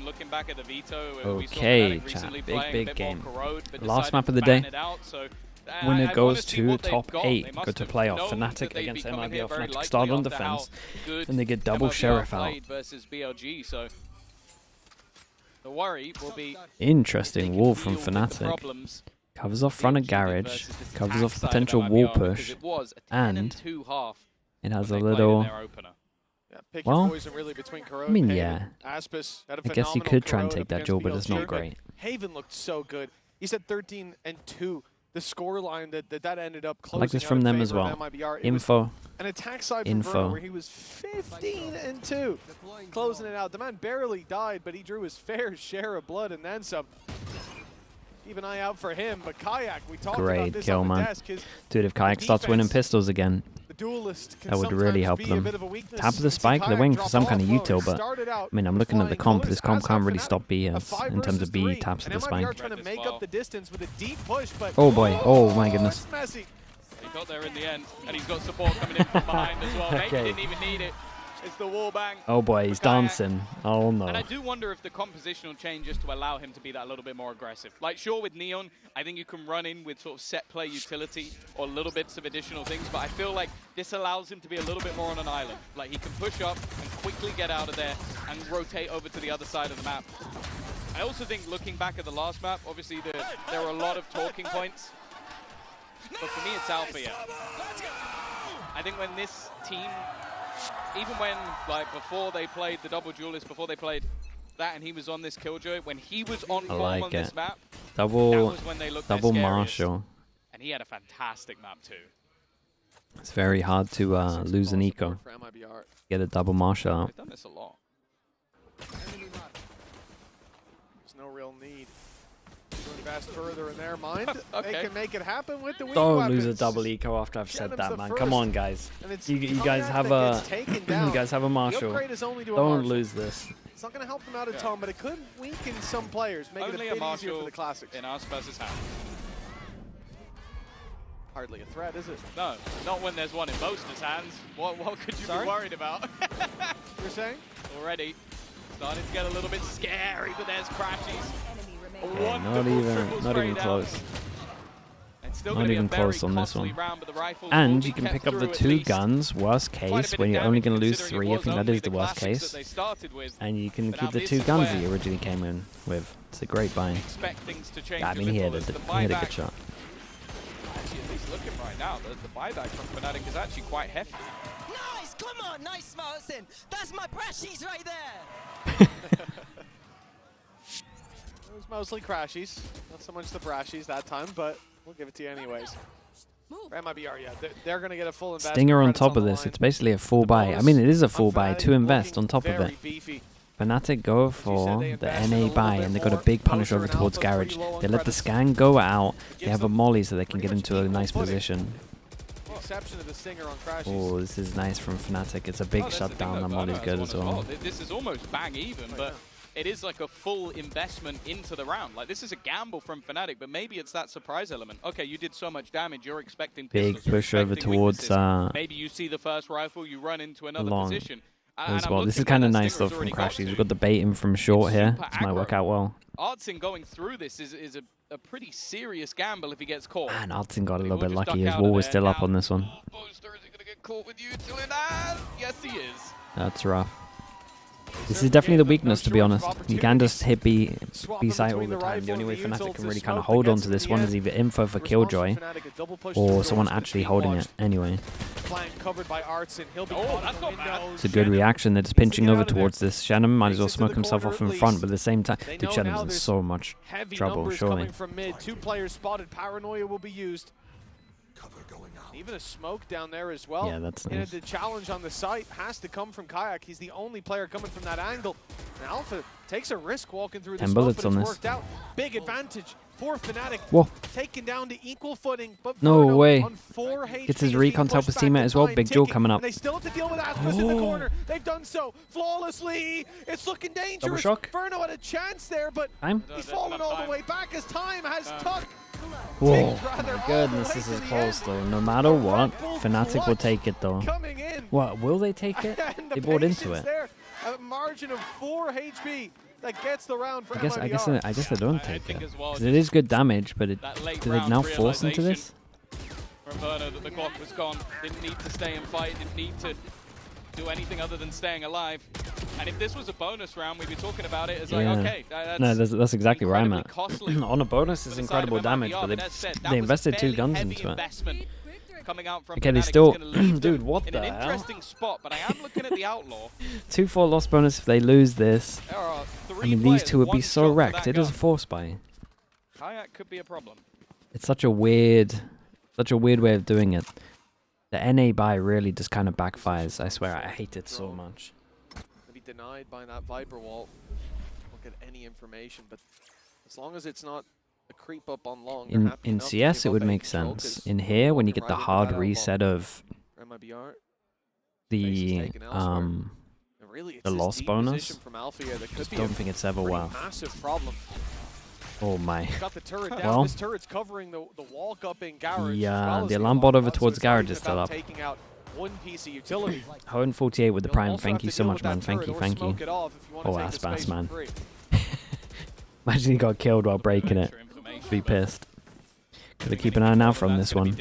and looking back at the veto, Okay, chat. Big game. Last map of the day. Winner goes to top 8. Go to playoff. Fnatic against MIBR. Fnatic start on defense. Then they get double Sheriff out. The worry will be interesting wall from Fnatic. Covers off front of garage. Covers off potential wall push. And it has a little... Well, I mean, yeah. I guess you could try and take that duel, but it's not great. Haven looked so good. He said 13-2. The scoreline that ended up closing I like this from them as well. Info. An attack side from Verno where he was 15-2, closing it out. The man barely died, but he drew his fair share of blood and then some. Keep an eye out for him, but Kayak, we talked about this on the desk. Dude, if Kayak starts winning pistols again, that would really help them. Tap the spike, they're waiting for some kind of util, but I mean, I'm looking at the comp. This comp can't really stop BS in terms of B taps at the spike. Oh boy, oh my goodness. He got there in the end, and he's got support coming in from behind as well. Maybe he didn't even need it. It's the wall bang. Oh boy, he's dancing. Oh no. And I do wonder if the composition will change just to allow him to be that little bit more aggressive. Like, sure, with Neon, I think you can run in with sort of set play utility or little bits of additional things, but I feel like this allows him to be a little bit more on an island. Like, he can push up and quickly get out of there and rotate over to the other side of the map. I also think, looking back at the last map, obviously there are a lot of talking points, but for me, it's Alpha. Yeah. I think when this team... Even when, like, before they played the double duelist, before they played that and he was on this Killjoy, when he was on form on this map, that was when they looked double Marshall. And he had a fantastic map too. It's very hard to lose an eco. Get a double Marshall out. They've done this a lot. There's no real need. Invest further in their mind. They can make it happen with the weak Don't lose a double eco after I've said that, man. Come on, guys. You guys have a Marshall. Don't lose this. It's not going to help them out a ton, but it could weaken some players, make it a bit easier for the classics. In us versus hand. Hardly a threat, is it? No, not when there's one in Boaster's hands. What could you be worried about? You're saying? Already starting to get a little bit scary, but there's Crashies. Yeah, not even close. Not even close on this one. And you can pick up the 2 guns, worst case, when you're only going to lose 3. I think that is the worst case. And you can keep the 2 guns that you originally came in with. It's a great buy. Yeah, I mean, he had a good shot. Actually, at least looking right now, the buyback from Fnatic is actually quite hefty. Nice! Come on! Nice, Martin! That's my Brashies right there! It was mostly Crashies, not so much the Brashies that time, but we'll give it to you anyways. For MIBR, yeah, they're going to get a full investment. Stinger on top of this, it's basically a full buy. I mean, it is a full buy to invest on top of it. Fnatic go for the NA buy, and they got a big punish over towards garage. They let the scan go out. They have a molly so they can get into a nice position. Oh, this is nice from Fnatic. It's a big shutdown. The molly's good as well. This is almost bang even, but it is like a full investment into the round. Like, this is a gamble from Fnatic, but maybe it's that surprise element. Okay, you did so much damage, you're expecting pistols, big push over towards maybe you see the first rifle, you run into another position. As well. This is kind of nice though from Crashies. We've got the bait in from short here. This might work out well. Artsin going through this is a pretty serious gamble if he gets caught. And Artsin got a little bit lucky. His wall was still up on this one. Booster, is he going to get caught with you till it? Yes, he is. That's rough. This is definitely the weakness, to be honest. You can just hit B site all the time. The only way Fnatic can really kind of hold on to this one is either info for Killjoy or someone actually holding it anyway. It's a good reaction. They're just pinching over towards this. Shannon might as well smoke himself off in front, but at the same time, dude, Shannon's in so much trouble, surely. 2 players spotted. Paranoia will be used. Even a smoke down there as well. Yeah, that's nice. And the challenge on the site has to come from Kayak. He's the only player coming from that angle. And Alpha takes a risk walking through the 10 smoke, bullets but on it's this. worked out. Big advantage for Fnatic. Whoa. Taken down to equal footing, but no Verno way. On 4 HP gets his recon to help his teammate as well. Big duel coming up. And they still have to deal with Aspis in the corner. They've done so flawlessly. It's looking dangerous. Double shock. Verno had a chance there, but he's fallen all the way back as time has tucked. Whoa, my goodness, this is close though. No matter what, Fnatic will take it though. What, will they take it? They bought into it. A margin of 4 HP that gets the round for I guess MIBR. they don't take it. Well, 'Cause it is good damage, but do they now force into this? Inferno that the clock was gone. Didn't need to stay and fight. Didn't need to do anything other than staying alive. And if this was a bonus round, we'd be talking about it as like, okay, that's exactly where I'm at. On a bonus, it's for the incredible side of damage, MIBR, but as said, that they was invested 2 fairly guns heavy into it. investment coming out from Okay, they Fnatic. still, It's gonna leave dude, them what in the an hell? interesting spot, but I am looking at the Outlaw. 2-4 loss bonus if they lose this. There are I 3 mean, these players, two would be 1 so shot for wrecked. that It is a gun. force buy. Kayak could be a problem. It's such a weird way of doing it. The NA buy really just kind of backfires. I swear, I hate it so much. To be denied by that Viper wall. Won't get any information, but as long as it's not a creep up on long. In CS, it would make sense. In here, when you get the hard reset of MIBR, the loss bonus, just don't think it's ever worth. Massive problem. Oh my. Got the turret down. Well, this turret's covering the walk up in garage. the alarm bot over towards garage is still up. Taking out one piece of utility. 148 with the prime. Thank you so much, man. Thank you. Oh, ass man. Imagine he got killed while breaking it. Be pissed. Gotta keep an eye out from this one.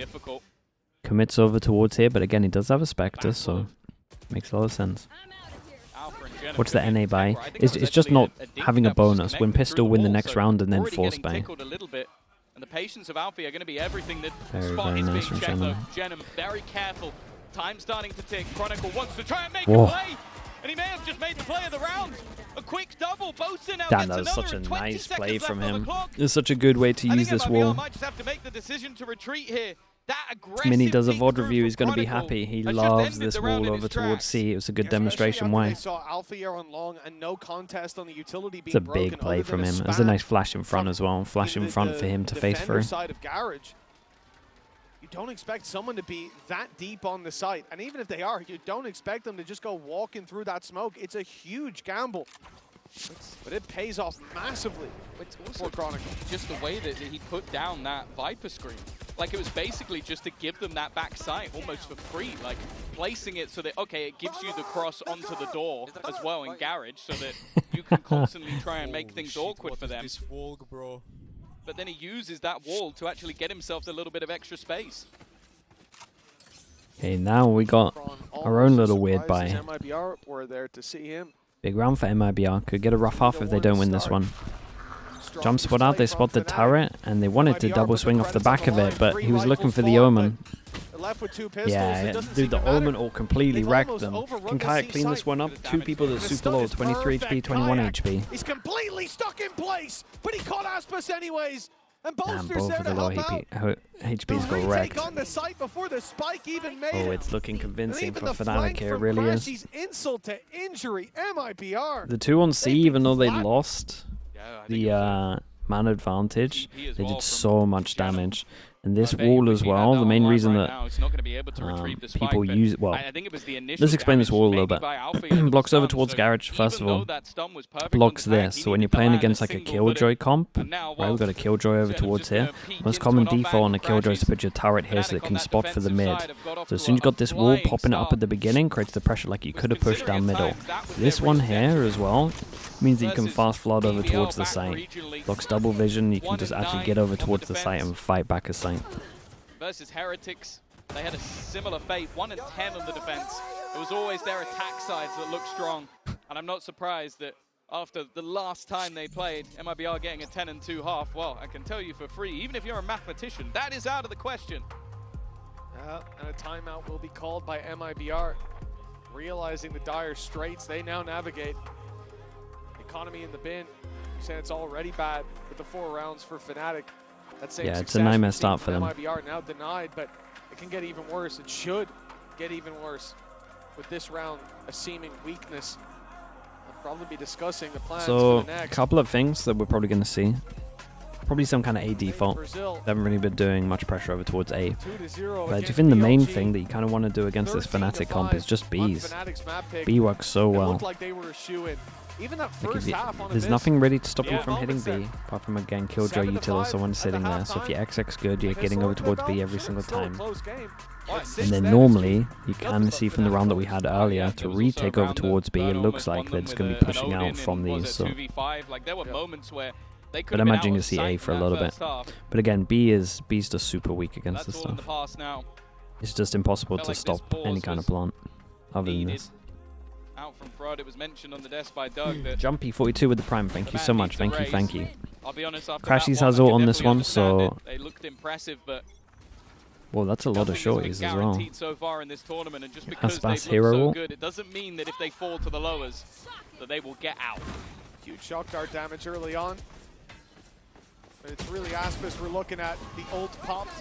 Commits over towards here, but again, he does have a Spectre, so makes a lot of sense. What's the NA buy? It's just not having a bonus. When Pistol win the next round and then force buy. And the patience of Alfie are going to be everything that Very, Spot very is nice being from checked. Shenmue. Jenem very careful. Time starting to tick. Chronicle wants to try and make Whoa. a play. And he may have just made the play of the round. A quick double. Bosun now Damn, gets that was another such a and 20 nice play seconds from left on him. the clock. It's such a good way to use this MIBR wall. might just have to make the decision to retreat here. That aggressive Mini does a peek VOD through review. from He's going to be Chronicle happy. He has just loves ended this the round wall in over his towards tracks. C. It was a good Especially demonstration after why. They saw Alpha here on long and no contest on the utility being It's a broken big play other from than him. a It was a spam nice flash in front from as well. Flash in front for him to face defender through. side of garage. You don't expect someone to be that deep on the site, and even if they are, you don't expect them to just go walking through that smoke. It's a huge gamble, but it pays off massively. It's also Chronicle, just the way that he put down that Viper screen. Like, it was basically just to give them that back sight almost for free. Like, placing it so that, okay, it gives you the cross onto the door as well in garage so that you can constantly try and make things awkward for them. But then he uses that wall to actually get himself a little bit of extra space. Okay, now we got our own little weird buy. MIBR were there to see him. Big round for MIBR. Could get a rough half if they don't win this one. Jump spot out, they spot the turret, and they wanted to double swing off the back of it, but he was looking for the Omen. Yeah, dude, the Omen all completely wrecked them. Can Kayak clean this one up? 2 people that are super low, 23 HP, 21 HP. He's completely stuck in place, but he caught Aspas anyways. And Damn, Bolster's both there of to the low help out. HP's got The wrecked. retake on the site before the spike even made Oh, it. it's looking And convincing even for the Fnatic flank here, it from really is. Crashy's insult to injury, MIBR. The 2 on C, They've even though they been lost the man advantage, they did so much damage. And this wall as well, the main reason that people use, well, let's explain this wall a little bit. Blocks over towards garage, first of all. Blocks this, so when you're playing against like a Killjoy comp, right, we've got a Killjoy over towards here. Most common default on a Killjoy is to put your turret here so it can spot for the mid. So as soon as you've got this wall popping it up at the beginning, creates the pressure like you could have pushed down middle. This one here as well means that you can fast flood over towards the site. Blocks double vision, you can just actually get over towards the site and fight back a site. Versus Heretics, they had a similar fate, 1 and 10 on the defense. It was always their attack sides that looked strong, and I'm not surprised that after the last time they played, MIBR getting a 10 and 2 half, well, I can tell you for free, even if you're a mathematician, that is out of the question. And a timeout will be called by MIBR. Realizing the dire straits they now navigate. Economy in the bin. Saying it's already bad with the 4 rounds for Fnatic. Yeah, it's a nightmare start for them. MIBR now denied, but it can get even worse. It should get even worse. With this round, a seeming weakness. I'll probably be discussing the plans So, for the next. a couple of things that we're probably going to see. Probably some kind of A default. Brazil. They haven't really been doing much pressure over towards A. 2-0 But I against think the main BLG. thing that you kind of want to do against this Fnatic comp is just on Bs. Fnatic's map pick. B works so It well. looked like they were a shoo-in. Even that Like first half on a there's miss. nothing really to stop you Yeah, from hitting moments B, there. apart from again Killjoy 7-5 util or someone at the sitting there. So if halftime. your XX good, you're getting over towards B every single Still a time. close game. But And since then then, normally, you nothing can but see from the round that we had earlier, to There was also retake a over round that towards B, it Burn looks almost like won they're them just with going to be an pushing Odin out from in, these. was it So. 2v5? Like there were moments where they could But have been imagine out you of see A sight for a in that little bit. first half. But again, B's just super weak against That's this all in the stuff. past now. It's just impossible Felt to like this stop pause any kind of was plant other than needed. this. Out from Fraud, it was mentioned on the desk by Doug that Jumpy42 with the prime, thank you so much, thank you, thank you. I'll be honest, after Crashies that has one, I ult can on this definitely one, understand so... it. They looked impressive, but Well, that's a lot of nothing has been shorties as well. guaranteed so far in this tournament, and just because Aspas they've hero looked so ult. good, it doesn't mean that if they fall to the lowers, that they will get out. huge shock dart damage early on. But it's really Aspas we're looking at. The ult popped.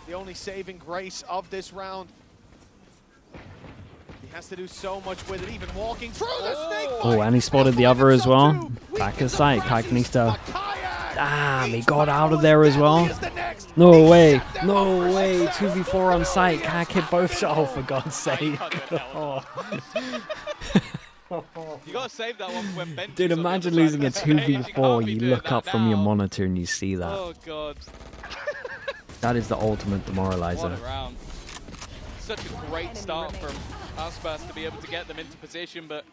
The only saving grace of this round. He has to do so much with it, even walking through the snake. Oh, and he spotted the other as well. Back of sight, Kayak needs to... Damn, he got out of there as well. No way, no way. 2v4 on site. Kayak hit both shots. Oh, for God's sake. Oh. You gotta save that one when Ben. Dude, imagine losing a 2v4. You look up from your monitor and you see that. Oh God. That is the ultimate What demoralizer. a round. Such a great start from Aspas to be able to get them into position, but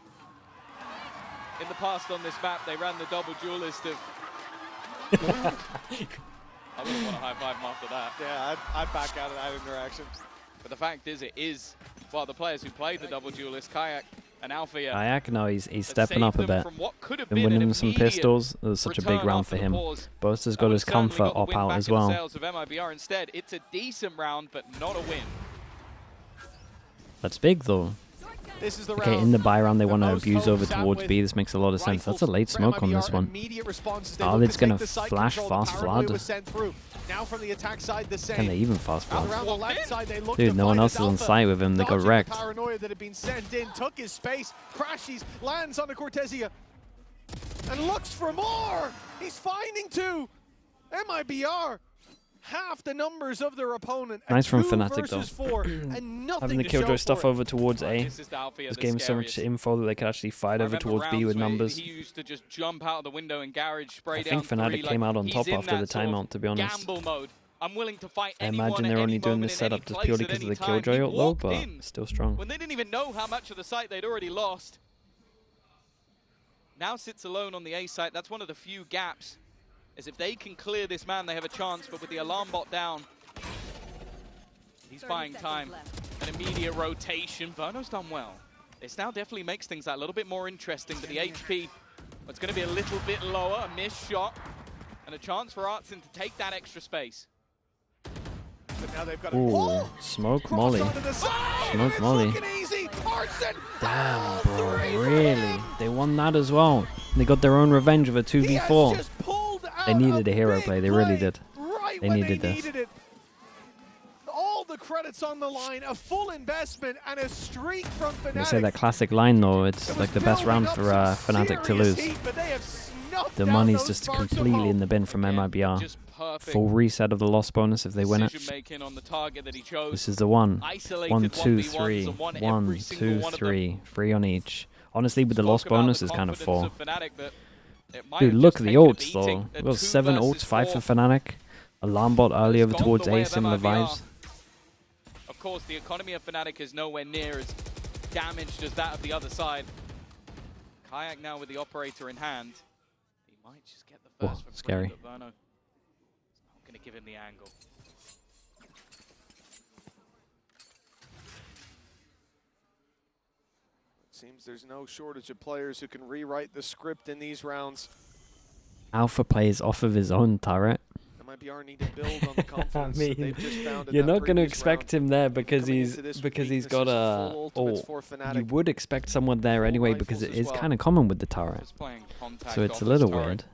in the past on this map, they ran the double duelist of... I wouldn't want to high-five him after that. Yeah, I'd back out of that interaction. But the fact is, it is, well, the players who played the double duelist, Kayak and Althea, Kayak, no, he's stepping up a bit. Been been winning some pistols. It was such a big round for him. Boaster's got his comfort op out as well. Of MIBR instead. It's a decent round, but not a win. That's big though. This is the Okay, round. in the buy round they The want to most abuse hopes over sat towards with B. This makes a lot of sense. That's a late for smoke on MIBR, this one. immediate responses. They Oh, look it's to gonna take the site flash control. The fast paranoia flood. was sent through. Now from the attack side, the same. Can they even fast Out flood? around the left side, they look Dude, to no one find else is on Alpha. site with him. They got Dodging the wrecked. paranoia that had been sent in, took his space, crashes, lands on the Cortesia, and looks for more. He's finding two. MIBR, half the numbers of their opponent. Nice from 2 Fnatic versus 4, and nothing Having the to Killjoy show stuff for it. over towards A. This is the Althea This that's gave him so much scariest. info that they could actually fight I over remember towards B rounds with where numbers. He used to just jump out of the window and garage spray I down think Fnatic three, came like, out on he's top in after the that sort of timeout, to be honest. gamble mode. I'm willing to fight I anyone imagine at they're any only doing moment, this in any setup just place, purely at because of any the time. Killjoy He ult though, walked but in still strong. when they didn't even know how much of the site they'd already lost. Now sits alone on the A site. That's one of the few gaps. As if they can clear this man, they have a chance. But with the alarm bot down, he's buying time. An immediate rotation. Verno's done well. This now definitely makes things that little bit more interesting. But the HP, it's going to be a little bit lower. A missed shot. And a chance for Artson to take that extra space. But now they've got Ooh, smoke Molly. Smoke Molly. Damn, bro, really? They won that as well. They got their own revenge of a 2v4. They needed a hero play, they really did. They needed this. All the credits on the line, a full investment, and a streak from Fnatic. They say that classic line though, it's like the best round for Fnatic to lose. The money's just completely in the bin from MIBR. Just perfect Full reset of the loss bonus if they win it. decision-making on the target that he chose. This is the one. Isolated 1, 2, 1v1s 3. and won 1, every single 2, one of them. 3. 3 on each. Honestly, with the loss Spoke about bonus, the is kind of confidence 4. of Fnatic, but it might Dude, have look just at the taken a ults though. beating. We've A got 7 2 ults, 5 for versus 4. Fnatic. Alarm bot early over It's gone towards the way A, of similar MIBR. vibes. Of course, the economy of Fnatic is nowhere near as damaged as that of the other side. Kayak now with the operator in hand. He might just get the first for free, scary. but Verno is not going to give him the angle. Seems there's no shortage of players who can rewrite the script in these rounds. Alpha plays off of his own turret. MIBR need to build on the confidence mean, they've just found in You're that not going to previous expect round. him there because Coming he's into this because he's week, got this is a. full Oh, ultimates for Fnatic. you would expect someone there Full anyway because rifles it as is well. kind of common with the turret. Just playing contact So it's off a his little turret weird.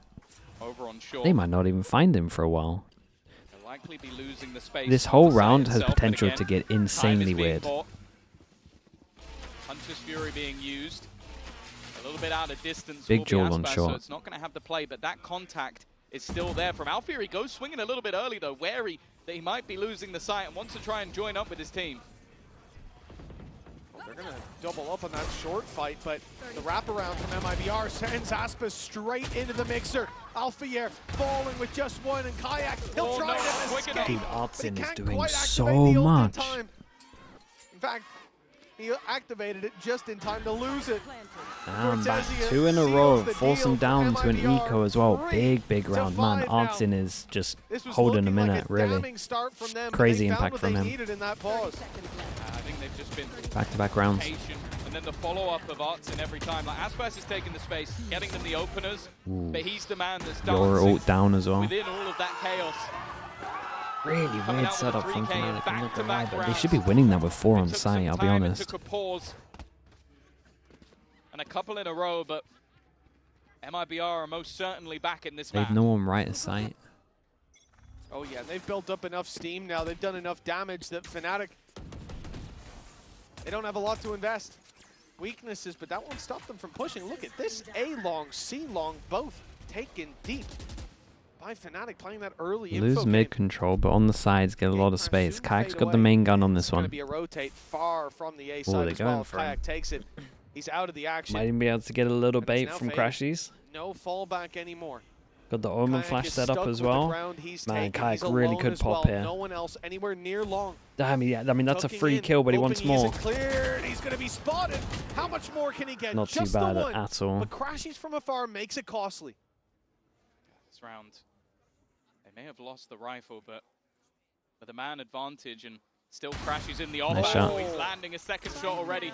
over on shore. They might not even find him for a while. They'll likely be losing the space This on whole the site round has itself, but potential again, to get time is insanely being weird. bought. Hunter's Fury being used. A little bit out of distance. Big will be jewel on Aspas, short. so it's not going to have the play, but that contact is still there from Alfia. He goes swinging a little bit early, though, wary that he might be losing the site and wants to try and join up with his team. They're going to double up on that short fight, but the wraparound from MIBR sends Aspas straight into the mixer. Alfia falling with just one, and Kayak, he'll try to escape. Dude, Artsin is doing quite so activate the ult in much. time. In fact, he activated it just in time to lose it. And back Cortezia 2 in a seals row, the force him deal down for to an MIBR. eco as well. 3 Big to round, man. 5 now. Artsin is just This was holding looking him in like it, a really. damning start from them, but Crazy they found impact what from they him. needed in that pause. I think they've just been Back-to-back rounds. patient. And then the follow-up of Artsin every time. Like, Aspas is taking the space, getting them the openers, but he's the man that's Your dancing ult down as well. within all of that chaos. Really Coming weird out with a setup 3K from in Fnatic. I'm not gonna lie, back-to-back but they rounds. should be winning that with 4 It on took site, some I'll be time, it honest. took a pause and a couple in a row, but MIBR are most certainly back in this They've match. no one right at site. Oh yeah, they've built up enough steam now. They've done enough damage that Fnatic, they don't have a lot to invest. Weaknesses, but that won't stop them from pushing. Look at this, A-long, C-long, both taken deep by Fnatic, playing that early info Lose game. mid control, but on the sides get a lot of space. Kayak's got the main gun on this It's going to one. be a rotate far from the A Oh, side they're as going well. for him. Kayak takes it. He's out of the action. Might even be able to get a little And it's bait now from fading. Crashies. No fallback anymore. Got the Omen Kayak flash is set up stuck as with the well. ground he's Man, taken. Kayak He's really alone could as pop well. here. No one else anywhere near long. I mean, that's a Tucking free in, kill, but he hoping wants he more. isn't cleared. He's going to be spotted. How much more can he get? Not too Just bad the one. at all. But Crashies from afar makes it costly. This round, they may have lost the rifle, but with a man advantage and still Crashies in the off Nice shot. He's landing a second shot already.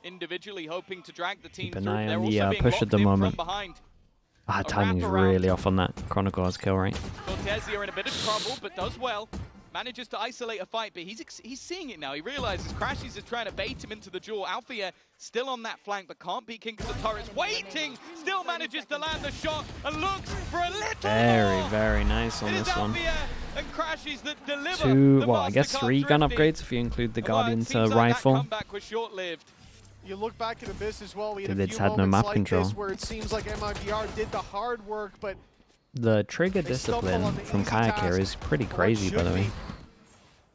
Individually hoping to drag the team Keep an through. eye They're on also the being push at locked the in from moment. behind. Timing's wraparound. really off on that Chronicle's kill, right? Cortezia in a bit of trouble, but does well. Manages to isolate a fight, but he's seeing it now. He realizes Crashies is trying to bait him into the duel. Alfia still on that flank, but can't beat King because the turret's waiting. Still manages to land the shot and looks for a little Very, more. very nice on It is this one. Alfia and Crashies that deliver. 2, the well, I guess Mastercard 3 gun Thrifty. upgrades if you include the Well, it Guardian's seems like rifle. That comeback was short-lived. You look back at Abyss as well. We had They a just few had no moments map like control. this where it seems like MIBR did the hard work, but The trigger They stumble on discipline the from easy Kayak here task. is pretty What crazy, by should the way. be.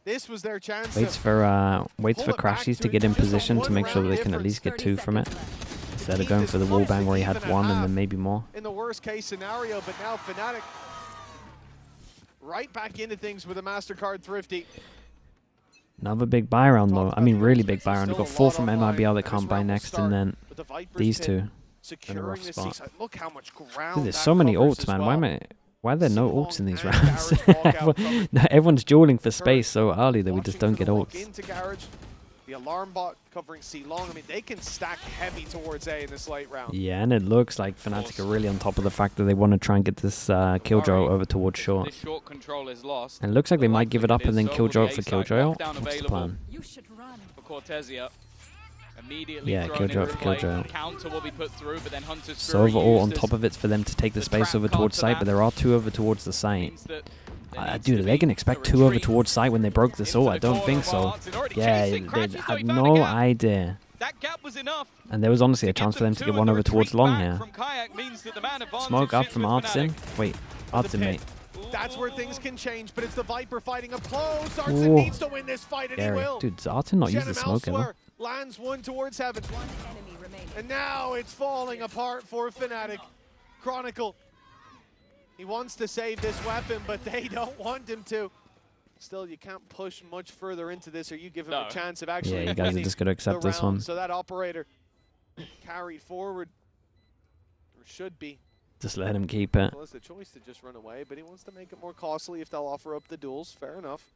This was their chance Waits to for pull it back Crashies to to get in just a position to make sure that one-round they can at difference. least get 2 from it. Instead of keep going this for the close, wallbang to where he even had at 1 and half. then maybe more. in the worst case scenario, but now Fnatic right back into things with a MasterCard Thrifty. Another big buy round though. I mean really big buy round. They've Still got a 4 lot from on line, MIBR that and can't this buy round will next and start then with the Viper's these pit 2. securing rough the spot. seaside. Look how much ground Dude, there's that so many covers ults, as man. well. Why are there no Sealong ults in these and rounds? Garage walk out cover. Everyone's dueling for space so early that we just Watching don't for get the link ults. into Garage. The alarm bot covering C long. I mean, they can stack heavy towards A in this late round. Yeah, and it looks like Fnatic are really on top of the fact that they want to try and get this Killjoy over towards short. This short control is lost. And it looks like they The might give it up likelihood and then is Killjoy over up the for A side, Killjoy. lockdown What's the available. plan? You should run. For Cortezia. Immediately Yeah, thrown Killjoy into for play. Killjoy. Counter will be put through, but then Hunter's So Fury overall on used top as of it for them to take the the space trap over card towards to site, but that. there are 2 over towards the site. means that there needs Dude, to are they be going to a expect 2 over retreat towards site when they broke this into ult? the I don't corner think of so. Arts and already Yeah, chasing they Crashies, though had he found a no gap. idea. That gap was enough. And there was honestly a To give chance for them to 2, get and 1 the over towards retreat long back here. From Kayak means that the man advantage Smoke up sits from with Artsin. Fnatic. Wait, Artsin, mate. That's where things can change, but it's the Viper fighting up close. Whoa. Artsin needs to win this fight, and he Scary. will. Dude, does Artsin not use the Shen him smoke ever? elsewhere. Lands one towards heaven. One enemy remaining. And now it's falling apart for Fnatic. Chronicle. He wants to save this weapon, but they don't want him to. Still, you can't push much further into this, or you give him No. a chance of actually Yeah, you guys are winning just going to accept the this round. one. So that operator carried forward, or should be. Just let him keep it. Well, it's the choice to just run away, but he wants to make it more costly if they'll offer up the duels. Fair enough.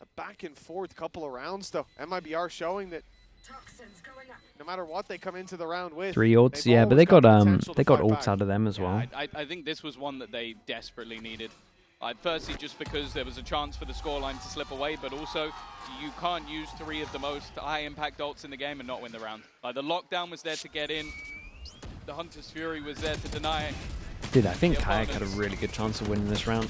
A back and forth couple of rounds, though. MIBR showing that no matter what they come into the round with, 3 ults, they've yeah, but always they got the potential to fight ults back. out of them as Yeah, well. I think this was one that they desperately needed. Firstly, just because there was a chance for the scoreline to slip away, but also you can't use 3 of the most high-impact ults in the game and not win the round. The lockdown was there to get in. The Hunter's Fury was there to deny it. Dude, I think the Kayak had a opponents. really good chance of winning this round.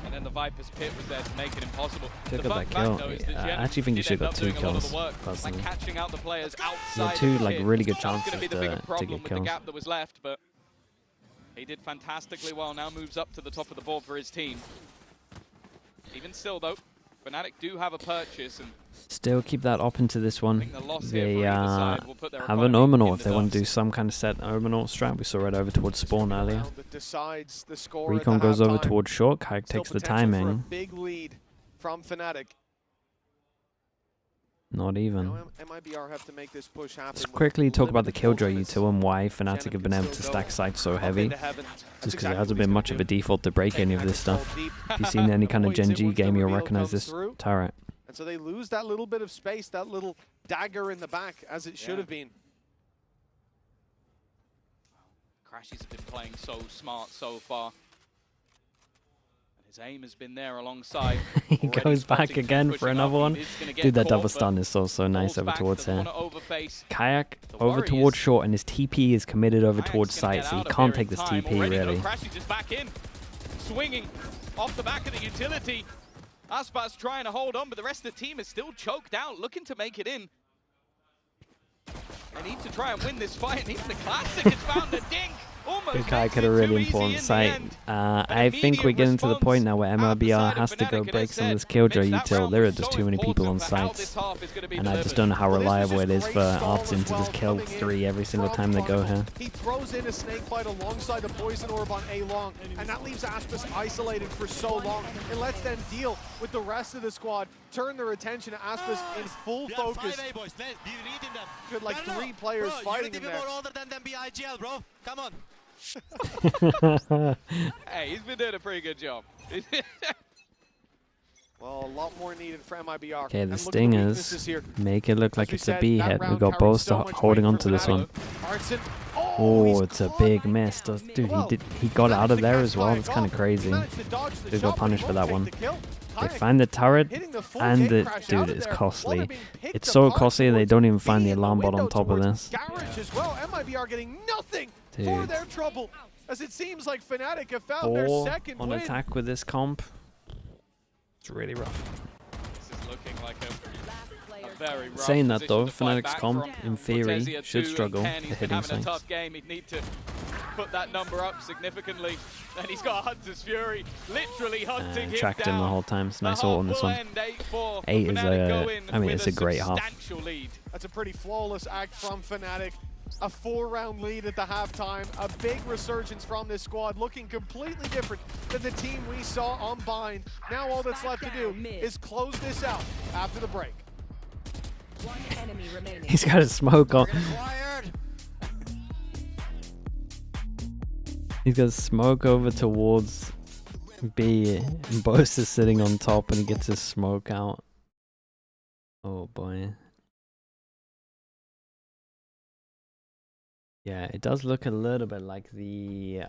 And then the Viper's Pit was there to make it impossible. Should've The got fun that fact, kill. though, is Yeah, that I Gen actually think you did should've end got up 2 doing a lot of kills, the work, personally. like catching out the players outside Yeah, 2 of the like pit. really good That was going chances to be the bigger to problem get with the kills. gap that was left, but He did fantastically well, now moves up to the top of the board for his team. Even still though, Fnatic do have a purchase and still keep that up into this one. They have an Omenor if they want to do some kind of set Omenor strat. We saw it over towards Spawn earlier. Recon goes over towards short. Kayak takes the timing. Big lead from Fnatic. Not even. MIBR have to make this push happen. Let's quickly talk about the Killjoy util and why Fnatic have been able to stack sites so heavy. Just because there hasn't been much of a default to break any of this stuff. If you've seen any kind of Gen G game, you'll recognize this turret. And so they lose that little bit of space, that little dagger in the back, as it should have been. Crashies have been playing so smart so far. His aim has been there alongside. He goes back again for another one. Dude, that double stun is so nice over towards here. Kayak over towards short, and his TP is committed over towards site, so he can't take this TP really. Crashy just back in, swinging off the back of the utility. Aspas trying to hold on, but the rest of the team is still choked out, looking to make it in. They need to try and win this fight, and even the Classic has found a dink. Kayak had a really important site. I think we're getting to the point now where MIBR has to go break some of this Killjoy util. There are just too many people on sites, and I just don't know how reliable it is for Artsin to just kill 3 every single time they go here. He throws in a snake bite alongside the poison orb on A long, and that leaves Aspas isolated for so long. It lets them deal with the rest of the squad, turn their attention to Aspas in full focus. Good, like 3 players fighting him there. More older than them BIGL, bro. Come on. Hey, he's been doing a pretty good job. Well, a lot more needed for MIBR. Okay, the sting is make it look like it's a B hit. We got both holding on to this one. Oh, it's a big miss. Dude, he got out of there as well. That's kind of crazy. They got punished for that one. They find the turret, and dude, it's costly. It's so costly they don't even find the alarm bot on top of this. MIBR getting nothing for their trouble, as it seems like Fnatic have found their second win. On attack with this comp. It's really rough. This is looking like a very rough Saying that though, position to fight Fnatic's back comp, from. in theory, Cortezia should 2 struggle and for he's been hitting having a sites. tough game. He'd need to put that number up significantly. And he's got Hunter's Fury, literally hunting him tracked down. him the whole time. It's nice ult on this one. 8 is I mean, it's a great half. Lead. That's a pretty flawless act from Fnatic. A 4-round lead at the halftime. A big resurgence from this squad, looking completely different than the team we saw on Bind. Now all that's left to do is close this out after the break. One enemy remaining. He's got a smoke on. He's got smoke over towards B, and Boast is sitting on top, and he gets his smoke out. Oh boy. Yeah, it does look a little bit like the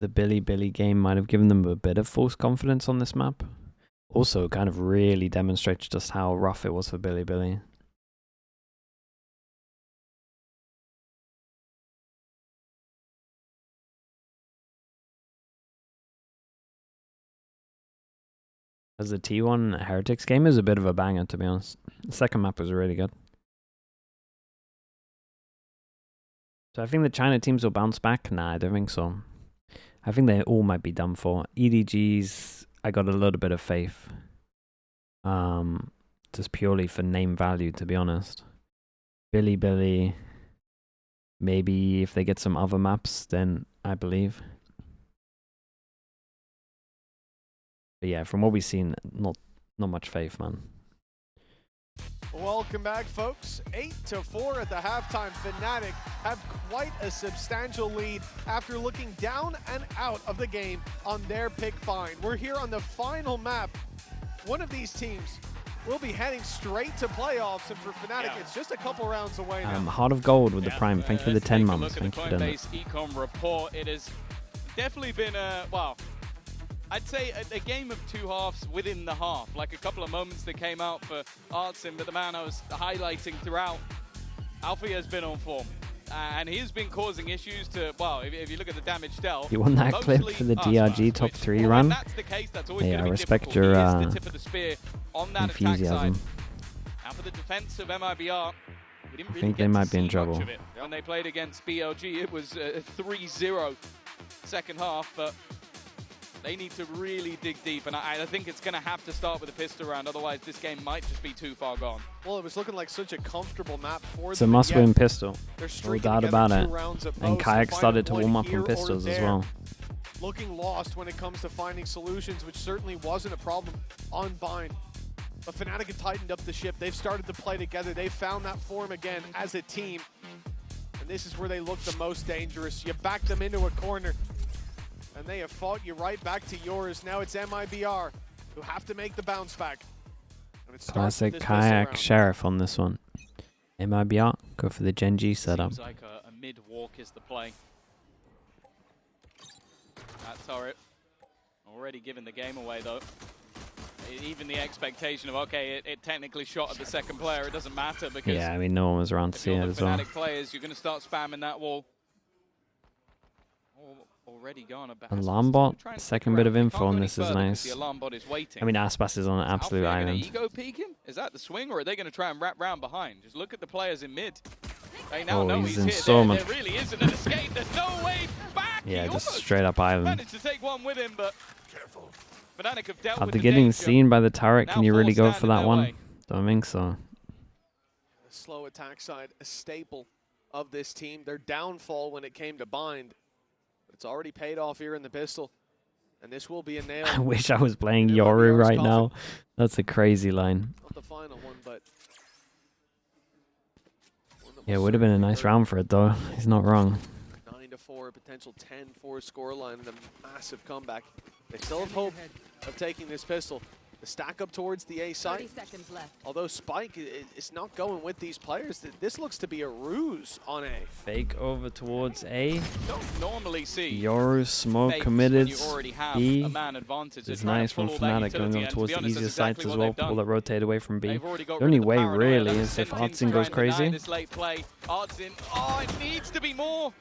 Billy game might have given them a bit of false confidence on this map. Also, kind of really demonstrates just how rough it was for Billy. As the T1 Heretics game is a bit of a banger, to be honest. The second map was really good. So I think the China teams will bounce back. Nah, I don't think so. I think they all might be done for. EDGs, I got a little bit of faith. Just purely for name value, to be honest. Billy, maybe if they get some other maps, then I believe. But yeah, from what we've seen, not much faith, man. Welcome back, folks. 8-4 at the halftime. Fnatic have quite a substantial lead after looking down and out of the game on their pick Bind. We're here on the final map. One of these teams will be heading straight to playoffs, and for Fnatic, it's just a couple rounds away now. Heart of Gold with the Prime. Thank you for the 10 months. Thank you for doing it. Ecom report. It has definitely been a, well, I'd say a game of 2 halves within the half. Like a couple of moments that came out for Artsin, but the man I was highlighting throughout, Alfie has been on form. And he's been causing issues to, well, if you look at the damage dealt. You won that clip for the DRG top 3 run? Hey, I respect your enthusiasm. Now for the defense of MIBR, I think they might be in trouble. When they played against BLG, it was 3-0 second half, but they need to really dig deep, and I think it's going to have to start with a pistol round, otherwise this game might just be too far gone. Well, it was looking like such a comfortable map for them. It's a must-win pistol, no doubt about it. And Kayak Kayak started to warm up on pistols as well. Looking lost when it comes to finding solutions, which certainly wasn't a problem on Bind. But Fnatic have tightened up the ship. They've started to play together. They've found that form again as a team. And this is where they look the most dangerous. You back them into a corner, and they have fought you right back to yours. Now it's MIBR who have to make the bounce back. Classic Kayak Sheriff on this one. MIBR, go for the Gen G setup. Seems like a mid-walk is the play. That turret already giving the game away though. Even the expectation of, okay, it technically shot at the second player, it doesn't matter because... Yeah, I mean, no one was around to see it as well. Fnatic players, you're going to start spamming that wall. Already gone. Alarm bot, second bit of info on this is nice. I mean, Aspas is on an absolute island. Ego peek him? Is that the swing, or are they going to try and wrap round behind? Just look at the players in mid. They now know he's in here. so much. There really isn't an escape. There's no way back. Yeah, just straight up island. Managed to take one with him, but Fnatic have dealt with After the getting danger. seen by the turret, can you really go stand for in that their one? way. Don't think so. The slow attack side, a staple of this team. Their downfall when it came to Bind. It's already paid off here in the pistol. And this will be a nail. I wish I was playing Yoru right now. That's a crazy line. Not the final one, but... Yeah, it would have been a nice round for it, though. He's not wrong. 9-4, potential 10-4 scoreline and a massive comeback. They still have hope of taking this pistol. The stack up towards the A site. 30 seconds left. Although Spike is not going with these players, this looks to be a ruse on A. Fake over towards A. Don't normally see Yoru smoke fakes committed. when you already have B a man advantage. is They're trying nice to from pull all that Fnatic going utility, over and towards to the be honest, easier that's sites exactly as what well. they've done. Pull that rotate away from B. They've already got The only rid of the way paranoia really that is if sent into Artsin goes trying to deny crazy. this late play. Artsin, oh, it needs to be more.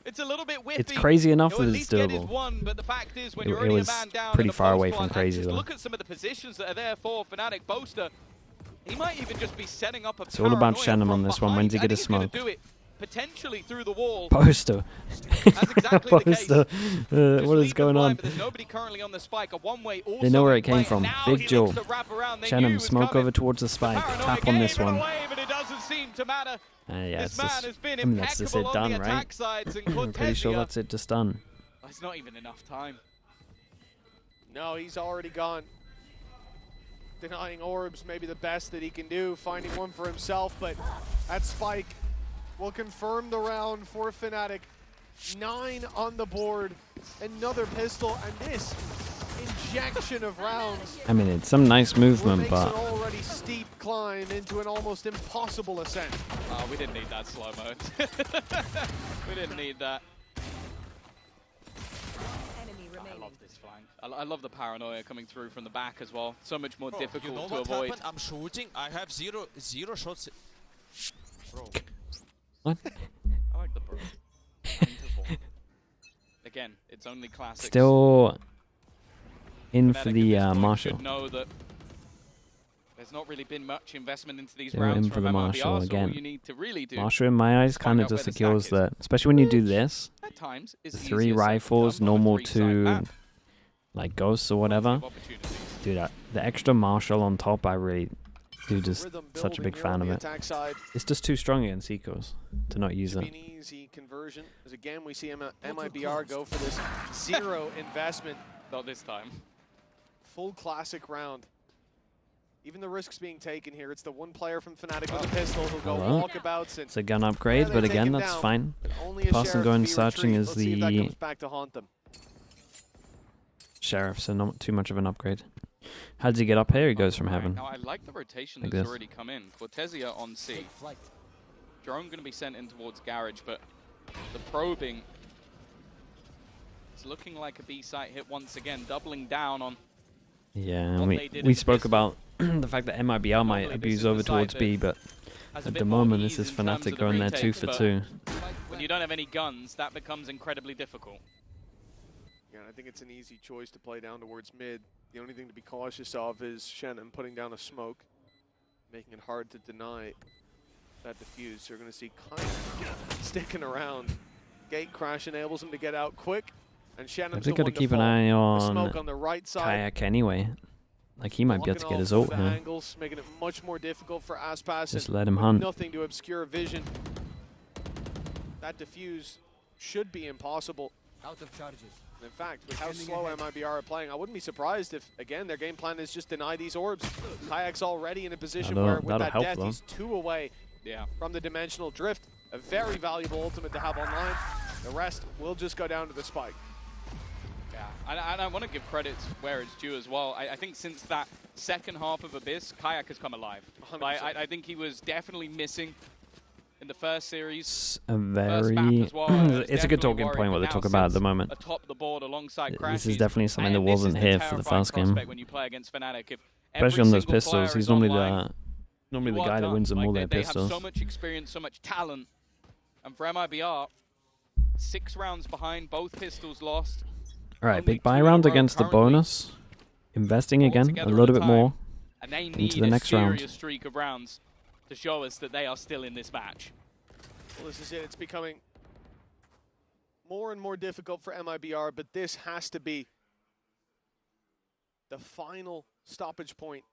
It's a little bit whiffy. It's crazy enough He'll that at it's least get his doable. one, but the fact is, when It you're already was a man down pretty in the far post away from plant, crazy, just though. look at some of the positions that are there for Fnatic. Boaster, he might even just be setting up a It's all about paranoia Shannon on from this one. behind. When's he I get think his he's gonna smoke? do it potentially through the wall. Poster. That's exactly the case. Poster. Just What is leave going them blind, on? but there's nobody currently on the spike. A one-way also They know where it in play, came from. and now Big he Joe. looks to wrap around. They knew he Shannon, was smoke coming. over towards the spike. Paranoia Tap on this gave it one. away, but it doesn't seem to matter. Yeah, This it's man just, has been I mean, that's just it impeccable on done, the right? attack sides, and I'm pretty sure Cortezia- that's it just done. It's not even enough time. No, he's already gone. Denying orbs, maybe the best that he can do, finding one for himself, but that spike will confirm the round for Fnatic. 9 on the board, another pistol, and this injection of rounds I mean, it's some nice movement, makes but an already steep climb into an almost impossible ascent. Oh, we didn't need that slow-mo. We didn't need that. Enemy I remaining. love this flank. I love the paranoia coming through from the back as well. So much more difficult you know to what avoid. happened? I'm shooting. I have zero shots. Bro. what? I like the bro. 9-4. Again, it's only classics. Still in Fnatic for at the this point Marshall. should know that there's not really been much investment into these Still rounds in for from the MIBR, Marshall so all again. you need to really do Marshall, in my eyes, kind find of out where just the stack secures is. that, especially when you do this. at times is The easier 3 said than rifles, done on a normal 3-side to map. like ghosts or Lots of whatever. opportunities. Dude, the extra Marshall on top, I really do just Rhythm such a building big here fan on of the it. attack side. It's just too strong against Ecos to not use Should it. be an easy conversion. As again, we see MIBR go for this 0 investment, Not this time. full classic round. Even the risks being taken here. It's the one player from Fnatic with a pistol who'll go Hello? walkabouts, and It's a gun upgrade, they but take again, him that's down. fine. only a person sheriff going to be searching retrieved. is Let's see if that the- comes back to haunt them. Sheriff, so not too much of an upgrade. How does he get up here? He goes from Alright, heaven. Now I like the rotation Like that's this. already come in. Cortezia on C. Drone going to be sent in towards Garage, but the probing is looking like a B site hit once again, doubling down on. Yeah, what and they did we in spoke pistol. about the fact that MIBR might Normally this abuse is the over side towards that B, but has a at bit the more moment, ease this is in terms Fnatic of the going there 2 retakes, for but 2. When you don't have any guns, that becomes incredibly difficult. Yeah, I think it's an easy choice to play down towards mid. The only thing to be cautious of is Shannon putting down a smoke, making it hard to deny that defuse. You're going to see kind of sticking around. Gate crash enables him to get out quick. And Shannon's They've got to keep an eye on the right side. Kayak anyway. Like, he might be able to get his ult here. Angles, making it much more difficult for Aspas. Just let him hunt. Nothing to obscure vision. That defuse should be impossible. Out of charges. In fact, with how slow MIBR are playing, I wouldn't be surprised if, again, their game plan is just deny these orbs. Kayak's already in a position where, with that death, he's 2 away from the dimensional drift. A very valuable ultimate to have online. The rest will just go down to the spike. Yeah, and I want to give credit where it's due as well. I think since that second half of Abyss, Kayak has come alive. Like, I think he was definitely missing in the first series. It's a good talking point what they talk about at the moment. Atop the board alongside this is definitely something that wasn't here for the first game. When you play against Fnatic. Especially on those pistols, he's normally the guy that wins them all their pistols. They have so much experience, so much talent. And for MIBR, 6 rounds behind, both pistols lost. Alright, big buy round against the bonus. Investing again a little bit more into the next round. Streak of rounds to show us that they are still in this match. Well, this is it. It's becoming more and more difficult for MIBR, but this has to be the final stoppage point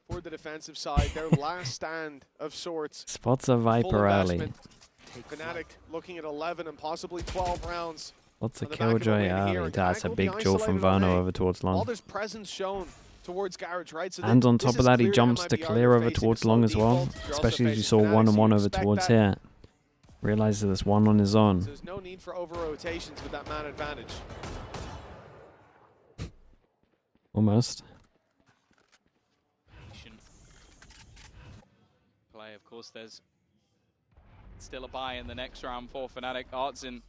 for the defensive side. Their last stand of sorts. Spots a Viper rally. Fnatic looking at 11 and possibly 12 rounds. Lots of Killjoy alley. That's a big jewel from Verno over towards long. All this presence shown towards Garage, right? So and on top of that, he jumps to clear over towards long as well. Especially as you saw 1-on-1 over towards here. Realizes there's one on his own. There's no need for over rotations with that man advantage. Almost. Play, of course, there's still a buy in the next round for Fnatic. Artsin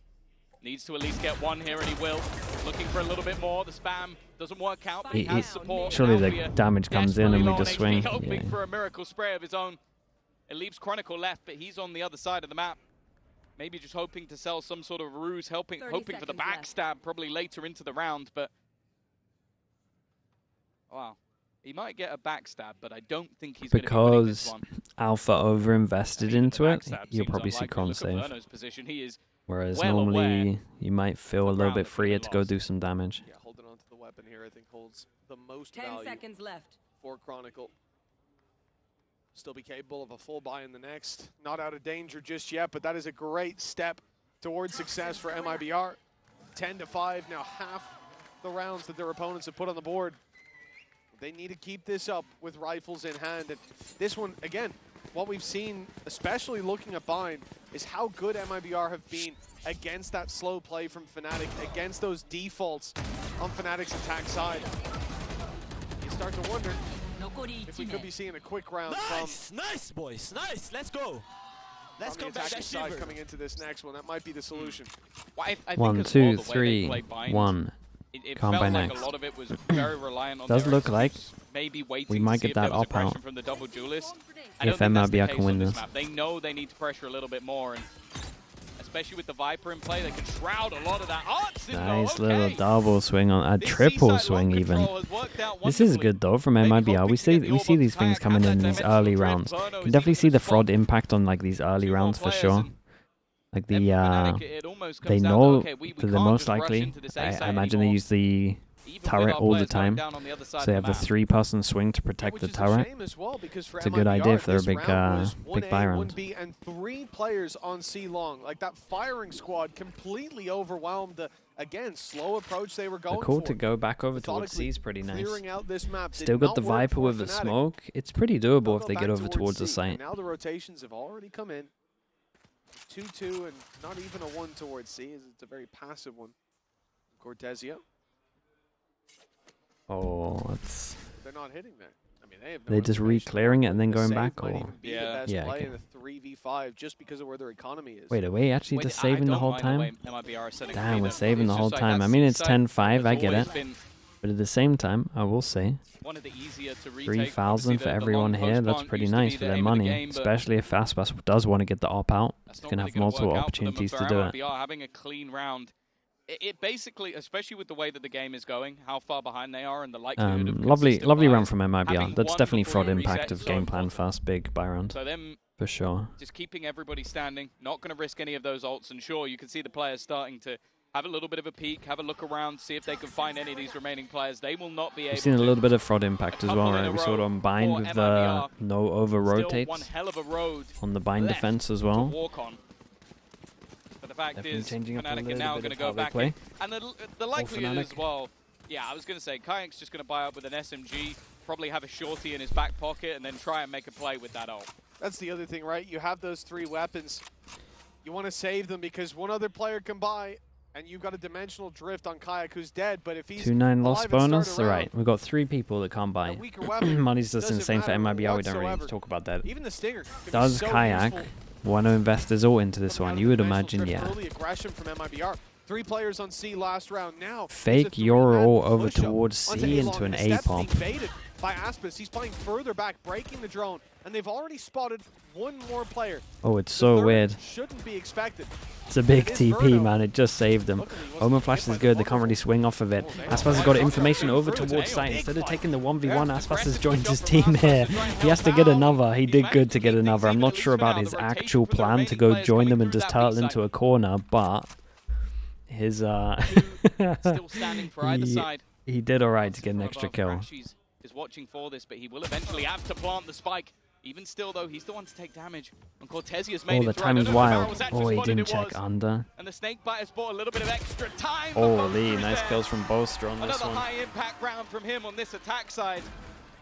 needs to at least get one here, and he will. Looking for a little bit more. The spam doesn't work out, but he has support. Surely the damage comes in and we just swing. Hoping for a miracle spray of his own. It leaves Chronicle left, but he's on the other side of the map. Maybe just hoping to sell some sort of ruse, hoping for the backstab probably later into the round, but wow. He might get a backstab, but I don't think he's going to be winning this one. Alpha over-invested into it, you'll probably see Con save. Whereas normally, you might feel a little bit freer to go do some damage. Yeah, holding on to the weapon here, I think, holds the most 10 value seconds left for Chronicle. Still be capable of a full buy in the next. Not out of danger just yet, but that is a great step towards success for MIBR. 10-5, now half the rounds that their opponents have put on the board. They need to keep this up with rifles in hand. And this one, again, what we've seen, especially looking at Bind, is how good MIBR have been against that slow play from Fnatic, against those defaults on Fnatic's attack side. You start to wonder if we could be seeing a quick round from... Nice, boys. Nice. Let's go. Let's go back to side coming into this next one. That might be the solution. Well, I think 1, 2, 3, 1. It Can't felt buy like next. a lot of it was very reliant on Does look like maybe waiting we might to get see if that there was op out aggression from the double duelist. if MIBR can win this. They know they need to pressure a little bit more, and especially with the Viper in play, they can shroud a lot of that. Nice little double swing on a triple swing even. This is good though from MIBR. We see these things coming in these early rounds. You can definitely see the fraud impact on like these early rounds for sure. Like the they know that they're most likely. I imagine they use the turret all the time, so they have a 3-person swing to protect the turret. It's a good idea if they're a big buy round. And 3 players on C long, like that firing squad completely overwhelmed the again slow approach they were going for. The call to go back over towards C is pretty nice. Out this map Still got the Viper with the smoke. It's pretty doable if they get over towards the site. Now the rotations have already come in. 2-2 and not even a 1 towards C. It's a very passive one. Cortezio. Oh, it's... They're not hitting there. I mean, they have they just re-clearing it and then going back, or... Yeah, okay. In a 3v5 just because of where their economy is. Wait, are we actually just saving the whole time? Damn, we're saving the whole time. I mean, it's 10-5, I get it. But at the same time, I will say, 3,000 for everyone here, that's pretty nice for their money. Especially if Fastpass does want to get the op out. He's going to have multiple opportunities to do it. Having a clean round it basically, especially with the way that the game is going, how far behind they are and the likelihood of lovely consistent run from MIBR. That's one definitely before fraud you impact reset of is game so plan important. fast big buy round. So them For sure. just keeping everybody standing, not going to risk any of those ults. And sure, you can see the players starting to have a little bit of a peek, have a look around, see if they can find any of these remaining players. They will not be able to. We've seen a little bit of fraud impact as well, right? We saw it on bind with the no over rotates one hell of a road on the bind defense as well. to walk on. But the fact Definitely is, changing up a Fnatic are little now bit going to of go how they back play. in. And the likelihood Fnatic. as well, yeah, I was going to say, Kayak's just going to buy up with an SMG, probably have a shorty in his back pocket, and then try and make a play with that ult. That's the other thing, right? You have those 3 weapons. You want to save them because one other player can buy, and you've got a dimensional drift on Kayak who's dead, but if he's 2-9 loss alive and bonus. start around, Alright, we've got 3 people that can't buy. a weaker weapon Money's just doesn't insane for matter MIBR. We don't really need whatsoever. to talk about that. Even the Stinger can be Does so Kayak useful want to invest his all into this coming out one? of You the would dimensional imagine, drift. yeah. Early aggression from MIBR. 3 players on C last round now. Fake your all over towards C into an A pump. By Aspis, he's playing further back, breaking the drone, and they've already spotted 1 more player. Oh, it's The so third weird. Shouldn't be expected. It's a big It is TP, Verno. man. It just saved them. Luckily, he wasn't Omen hit Flash by is the good. They can't vulnerable. really swing off of it. Oh, they Aspas has got information over towards site. Instead of taking the 1v1, Aspas has joined his team here. He has to get another. He did good to get another. I'm not sure about his actual plan to go join them and just turtle into a corner, but his Still standing for either side. he did alright to get an extra kill. Crashies is watching for this, but he will eventually have to plant the spike. Even still, though, he's the one to take damage. And Cortesia's made Oh, it the through. I don't timing's know if the barrel wild. was actually Oh, he spotted, didn't it check was. under. And the Snakebiter's bought a little bit of extra time. for both Holy, crews nice there. kills from Bostra on this Another one. high-impact round from him on this attack side.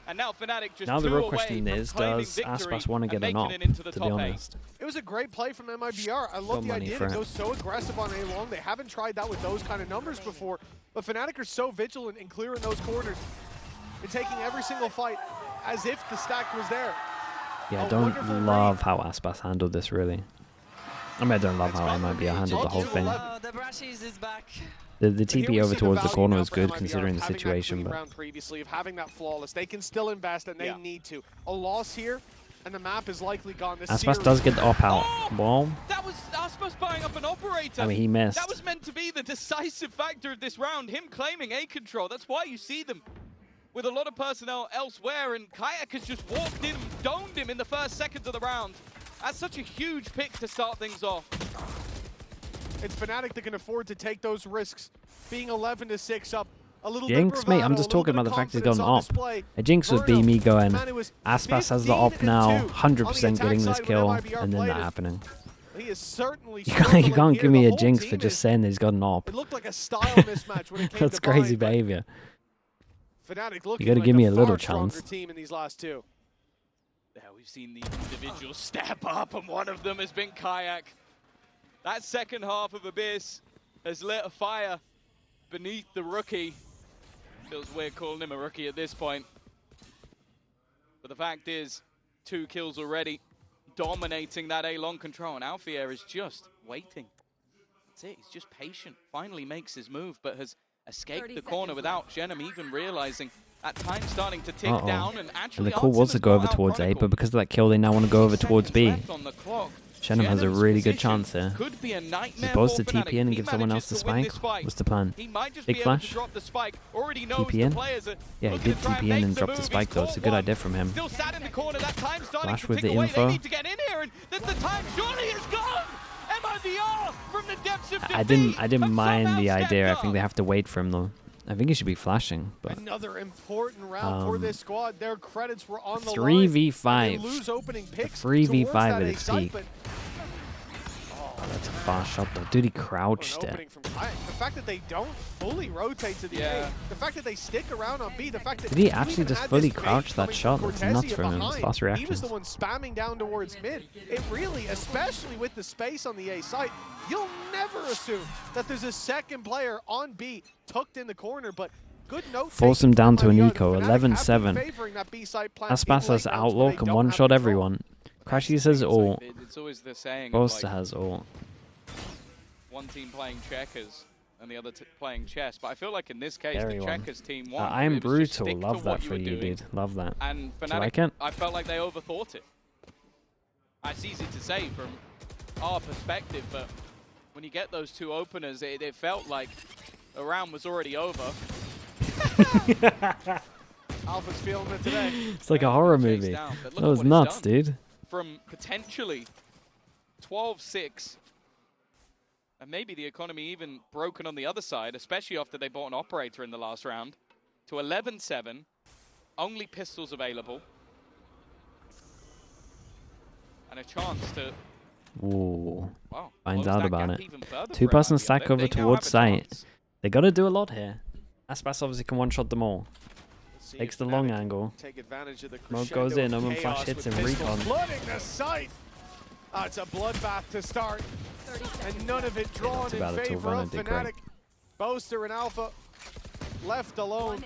And now Fnatic just Now the 2 real away question from is, claiming does victory Aspas want to and get an making op, it into the to be top 8. honest? It was a great play from MIBR. I love the money idea for to it. go so aggressive on A-Long. They haven't tried that with those kind of numbers before. But Fnatic are so vigilant in clearing those corners and taking every single fight as if the stack was there. Yeah, I A don't wonderful love how Aspas handled this, really. I mean, I don't love how MIBR handled the whole thing. The Brashies is back. The But here TP we over see the towards the value corner now was for good MIBR considering the having that situation, clean but round previously of having that flawless. They can still invest and they need to. A loss here and the map is likely gone. This Aspas series- does get the op out. Oh! Well, That was Aspas buying up an operator. I mean, he missed. That was meant to be the decisive factor of this round, him claiming A control. That's why you see them with a lot of personnel elsewhere, and Kayak has just walked in, domed him in the first seconds of the round. That's such a huge pick to start things off. It's Fnatic that can afford to take those risks. Being 11-6 up. A little Jinx, bit mate, bravado, I'm a just little talking bit about of the fact he's confidence gone on op. display. A Jinx would be Verno, me going, man, it was Aspas has the op now, 15-2 100% on the getting this attack kill, side when and then MIBR that played it. happening. He is certainly You struggling can't here. give me The a whole Jinx for team just is- saying that he's got an op. It looked like a style mismatch when it came That's to crazy bind, but behavior. Fnatic looking gotta like give me a a little far stronger chance. team in these last 2. There we've seen the individuals step up, and one of them has been Kayak. That second half of Abyss has lit a fire beneath the rookie. Feels weird calling him a rookie at this point. But the fact is, 2 kills already, dominating that A-long control, and Alfier is just waiting. That's it, he's just patient. Finally makes his move, but has escaped 30 the corner seconds without Genom even realizing that time starting to tick Uh-oh. down, and And actually the call was to Artemis go over brought out towards A, Chronicle. but because of that kill, they now want to go over 6 towards B. seconds left on the clock. Shenum has a Genom's really good position chance here. could be a nightmare Supposed for to TP Fnatic. in and He give someone else manages the to win spike? this fight. What's the plan? He might just Big be flash? able to drop the spike. Already knows TP the in? players are Yeah, he looking did to try TP in make and the drop the move. spike He's though. It's a caught good one. idea from him. Still sat in the corner. That time starting Flash to with tick the away. info. They need to get in here, and the time surely is gone. MIBR from the depths of I defeat didn't have mind somehow the idea. I stepped think they up. have to wait for him though. I think he should be flashing, but Another important round for this squad. Their credits were on the line. 3v5. And they lose opening picks 3v5 towards that at A its site, peak. but that's a fast shot though. Dude, he an crouched it. opening from Kayak. The fact that they don't fully rotate to the A, the fact that they stick around on B, the fact that Did he you actually even just had fully this bait crouch that coming shot? from That's nuts Cortesia from him. It's behind. fast He was reactions. the one spamming down towards mid. It really, especially with the space on the A site, you'll never assume that there's a second player on B tucked in the corner, but good note. Force him down to an Fnatic eco. have been 11-7. favoring that B site plan Aspas in has late rounds outlaw, where they can don't one have shot control. everyone. Crashies has ult. It's always the saying. of, Bosta like, has ult. one team playing checkers and the other playing chess. But I feel like in this case, Everyone. the checkers team won. I am It was just brutal. stick to Love that what for were you, doing. dude. Love that. And Do you Fnatic, like it? I felt like they overthought it. It's easy to say from our perspective, but when you get those two openers, it felt like a round was already over. Alpha's feeling it today. It's like a horror movie. That was nuts, dude. From potentially 12-6, and maybe the economy even broken on the other side, especially after they bought an operator in the last round, to 11-7, only pistols available, and a chance to finds out about it. 2-person stack over towards site. They got to do a lot here. Aspas obviously can one-shot them all. Takes the long angle. Smoke goes in, Omen flash hits him, recon. Flooding the site. It's a bloodbath to start. And none of it drawn in favor of Fnatic. Boaster and Alpha left alone,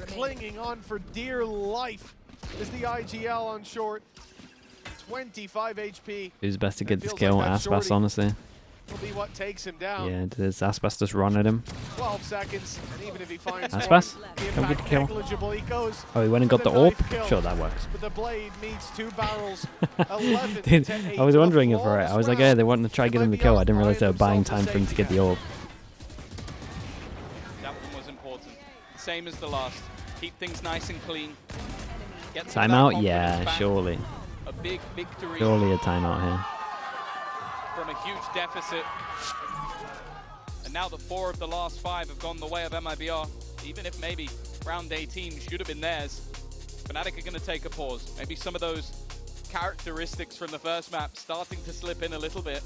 clinging on for dear life. Is the IGL on short. 25 HP. Who's best to get this kill? Aspas, honestly. Will be what takes him down. Yeah, does Aspas just run at him? 12 seconds, and even if he finds Aspas, come get the kill. Oh, he went and got the AWP? Sure, that works. But the blade meets 2 barrels. Dude, I was wondering if I was like, yeah, they wanted to try to get him the kill. I didn't realize they were buying time for him to get the AWP. That one was important. Same as the last. Keep things nice and clean. Timeout? Yeah, surely. A big victory. Surely a timeout here. From a huge deficit. And now that 4 of the last 5 have gone the way of MIBR, even if maybe round 18 should have been theirs, Fnatic are going to take a pause. Maybe some of those characteristics from the first map starting to slip in a little bit.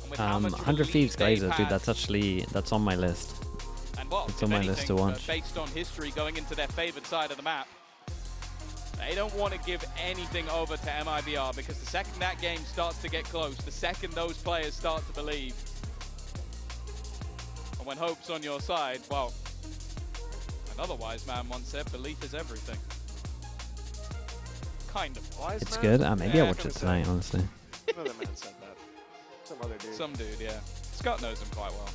100 Thieves Glazer, dude, that's on my list. And well, it's on my list to watch. Based on history going into their favored side of the map, they don't want to give anything over to MIBR, because the second that game starts to get close, the second those players start to believe, and when hope's on your side, well, another wise man once said, belief is everything. Kind of. It's good. Maybe I'll watch it tonight, honestly. Another man said that. Some other dude. Some dude, yeah. Scott knows him quite well.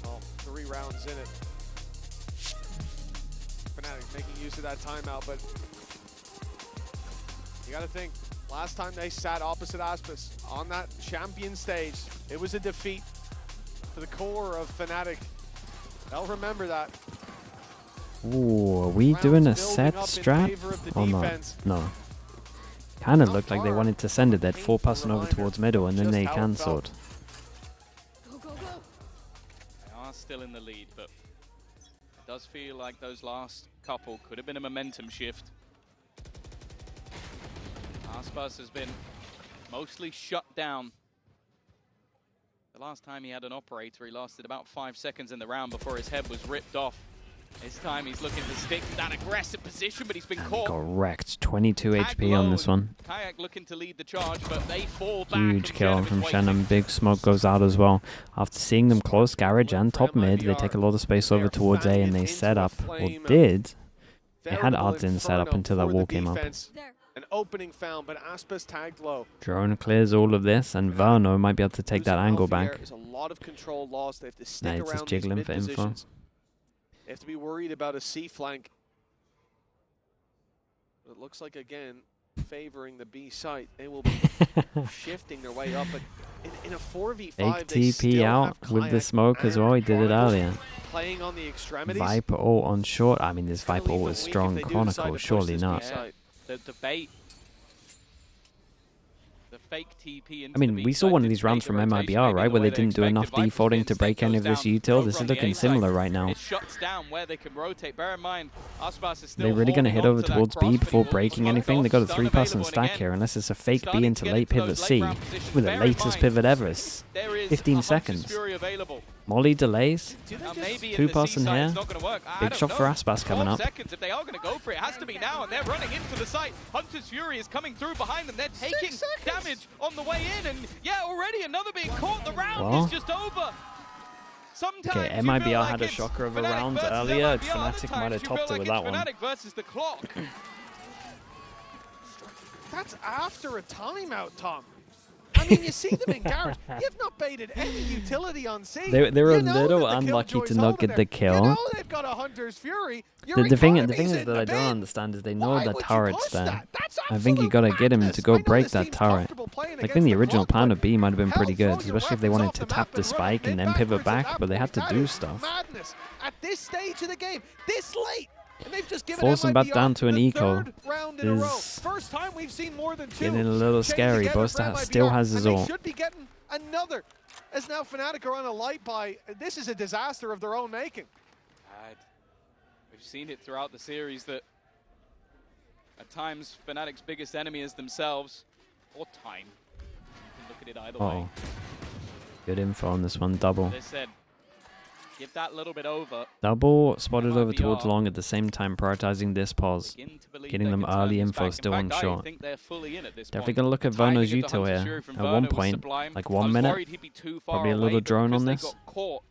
Well, 3 rounds in it. Fnatic making use of that timeout, but you got to think, last time they sat opposite Aspas on that champion stage, it was a defeat for the core of Fnatic. They'll remember that. Ooh, are we doing a set strat? Or not? No. Kind of looked like they wanted to send it that 4-person over towards middle, and then they cancelled. They are still in the lead, but it does feel like those last couple could have been a momentum shift. Aspas has been mostly shut down. The last time he had an operator, he lasted about 5 seconds in the round before his head was ripped off. This time he's looking to stick to that aggressive position, but he's been caught. Got wrecked. 22 HP on this one. Kayak looking to lead the charge, but they fall back. Huge kill from Shannon. Big smoke goes out as well. After seeing them close garage and top mid, they take a lot of space over towards A, and they set up, or did. They had odds in set up until that wall came up. An opening found, but Aspas tagged low. Drone clears all of this, and Verno might be able to take that angle back. There's a lot of control lost. They have to stick it's around just jiggling for info. They have to be worried about a C flank. But it looks like, again, favoring the B site. They will be shifting their way up. But in a 4v5, Fake TP out with the smoke as well. He did it earlier. Playing on the extremities. Viper ult on short. I mean, this Viper ult is strong. Chronicle, surely not. Yeah. The debate. The fake TP into I mean, we saw one of these rounds from MIBR, right, where they didn't do enough defaulting to break any of this util. This is looking similar right now. It shuts down where they can rotate. Bear in mind, Aspas is still they're really going to head over towards B before breaking anything. They got a 3-person stack here, unless it's a fake B into late pivot C. With the latest pivot ever. 15 seconds. Molly delays. 2-person here. Big shot for Aspas coming up. If they are going to go for it, it has to be now, and they're running into the site. Hunter's Fury is coming through behind them. They're taking damage on the way in, and yeah, already another being caught. The round is just over. Sometimes okay, MIBR had a shocker of a round earlier. Fnatic might have topped it with that one. Fnatic versus the clock. That's after a timeout, Tom. I mean, you see them in garage. You've not baited any utility on C. They were a You know little that the unlucky Killjoy's to not holding get there. the kill. You know they've got a Hunter's Fury. The thing is economy's that in I the don't bin. understand is they know Why the would you turret's push there. that? That's I think you absolute gotta get him madness. to go I know break this that team's turret. comfortable playing Like, I against think the the original clock, plan but of B might have been hell, pretty good, throw your especially if they weapons wanted off to the tap map the and run spike and then mid pivot backwards back, but they had to That do is stuff. Madness at this stage of the game, this late. And they've just given Force them back MIBR down to an the eco third round in a row. is First time we've seen more than two. getting a little chain scary. together Bosta for still MIBR, has his and ult. they should be getting another. As now Fnatic are on a light buy. This is a disaster of their own making. We've seen it throughout the series that at times Fnatic's biggest enemy is themselves, or time. You can look at it either way. Good info on this one. Double. They said, give that little bit over. Double spotted over MIBR towards long at the same time, prioritizing this pause. Getting them early info still on short. Definitely gonna look at Verno's util here. At one point, like 1 minute, probably a little drone on this. They got caught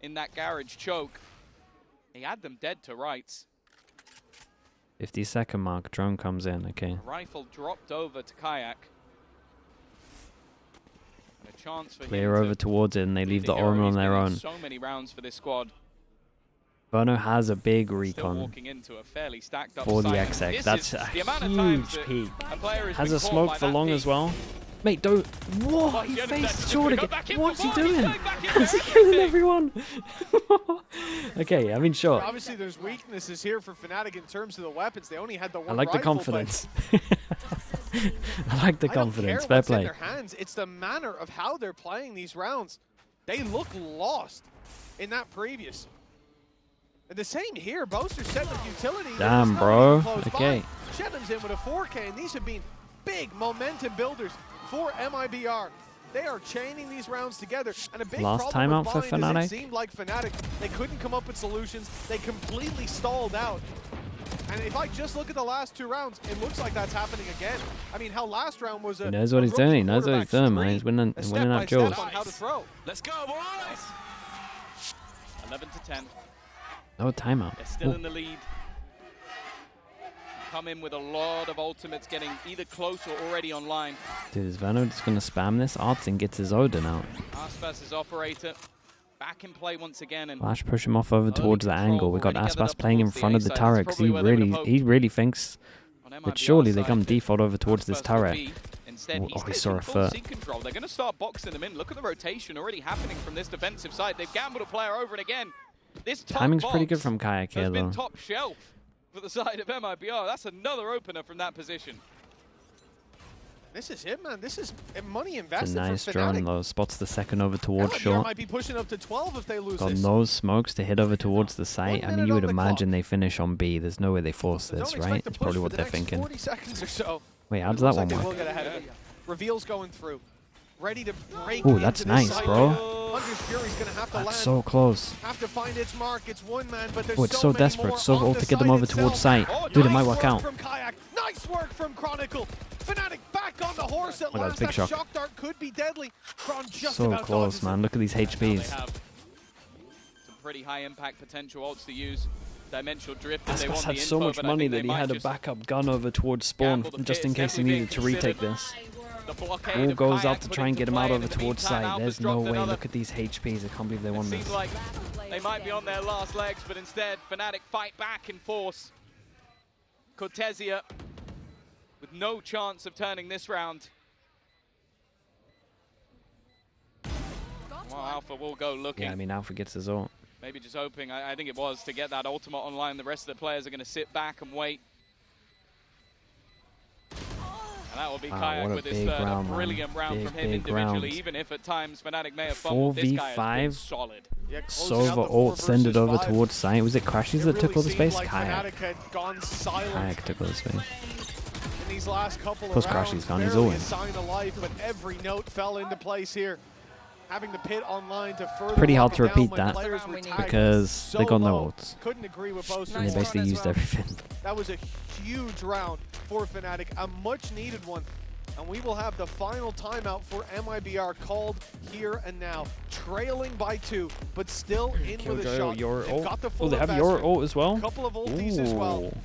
in that garage choke. He had them dead to rights. 50-second mark, drone comes in, okay. Rifle dropped over to Kayak. And a chance for Clear him over to towards it and they leave the hero. Orman on He's their been in own. So many rounds for this squad. Verno has a big Still recon walking into a fairly stacked up for the site. XX. This That's is a the amount of times huge that peak. a player has Has been a caught smoke by for that long peak. as well. Mate, don't. Whoa, Oh, he he faced understands. short Go again. back in What's he for more. He's doing? going back in How's he for killing everything. everyone? Okay, I mean, sure. Obviously, there's weaknesses here for Fnatic in terms of the weapons. They only had the one I like the rifle, confidence. I like the I don't confidence. care Fair what's in play. their hands. It's the manner of how they're playing these rounds. They look lost in that previous. And the same here. Boaster's set with utility. Damn, bro. Okay. Shedham's in with a 4K, and these have been big momentum builders for MIBR. They are chaining these rounds together, and a big Last problem timeout for with Bind is Fnatic. it seemed like Fnatic, they couldn't come up with solutions. They completely stalled out. And if I just look at the last two rounds, it looks like that's happening again. I mean, how last round was a He knows what he's doing. He knows what he's doing, man. He's winning out duels. on how to throw. Let's go, boys! 11 to 10. No timeout. They're still Ooh. in the lead. Come in with a lot of ultimates getting either close or already online. Dude, is Verno just going to spam this? Artsin gets his Odin out. Aspas is operator. Back in play once again. And Flash push him off over early towards that control angle. We got already gathered Aspas up playing in towards the front of A the side. turret That's because probably where they would have he really thinks on that MIBR surely they side, come that default over towards this Aspas will turret. be. Instead, Oh, he's he saw taking a full foot. seat control. They're going to start boxing them in. Look at the rotation already happening from this defensive side. They've gambled a player over and again. This top Timing's pretty good box from Kayak here, has been though. top shelf for the side of MIBR. That's another opener from that position. This is it, man. This is money It's invested a nice for drone, Fnatic. though. Spots the second over towards MIBR short. might be pushing up to 12 if they lose Got this. no smokes to hit over towards the site. 1 I mean, minute you would on the imagine clock. they finish on B. There's no way they force Don't this, expect right? to It's push probably for what the they're next thinking. 40 seconds or so. Wait, how It does that looks one like they will work? get ahead of it. Reveal's going through. Ready to break Ooh, that's into this nice, side. bro. Hunter's Fury's going to have to That's land. so close. Have to find its mark. It's one man, but there's Oh, it's so so many desperate. more So on all the to get them site over towards itself. site. Oh, Dude, it nice might work work out. from Kayak. Nice work from Chronicle. Fnatic back on the horse at Oh, that's last. big That shock. shock dart could be deadly. Kron just So about close, dodges man. it. Look at these Now they HPs. have some pretty high impact potential ults to use. Dimensional drift if they Aspas want had the so info, much but I money think that they he might had a just backup gun over towards spawn gamble the just pit. in It's case he definitely needed to being retake considered. this. The blockade All of goes Kayak out to put try and into get him out play. over In the towards meantime, site. Alpha's There's no dropped way. another. Look at these HPs. I can't believe they It won this. seems like they might be on their last legs, but instead Fnatic fight back in force. Cortesia with no chance of turning this round. Well, Alpha will go looking. Yeah, I mean, Alpha gets his ult. Maybe just hoping, I think it was, to get that ultimate online. The rest of the players are going to sit back and wait. And that will be Wow, Kayak what a with his big third. round, A man. brilliant round Big, from him big individually, round. even if at times Fnatic may have fumbled. This guy has been 4v5. solid. Yeah, closing out Sova the 4 ult, send it versus over 5. towards site. Was it Crashies It that took really all the seemed space? like Kayak. Fnatic had gone silent Kayak took all the space. in these last couple Plus of rounds. Crashy's gone, he's Barely all a in. sign of life, but every note fell into place here. Having the pit online to further Pretty hard lock to it down repeat when that players were tagged because so they got no low. ults. Couldn't agree with both. And they basically used everything. That was a huge round for Fnatic, a much needed one. And we will have the final timeout for MIBR called here and now. Trailing by 2, but still in with a shot. They've got the full Oh, they have your investment. ult as well? Couple of ultis as well. Ooh.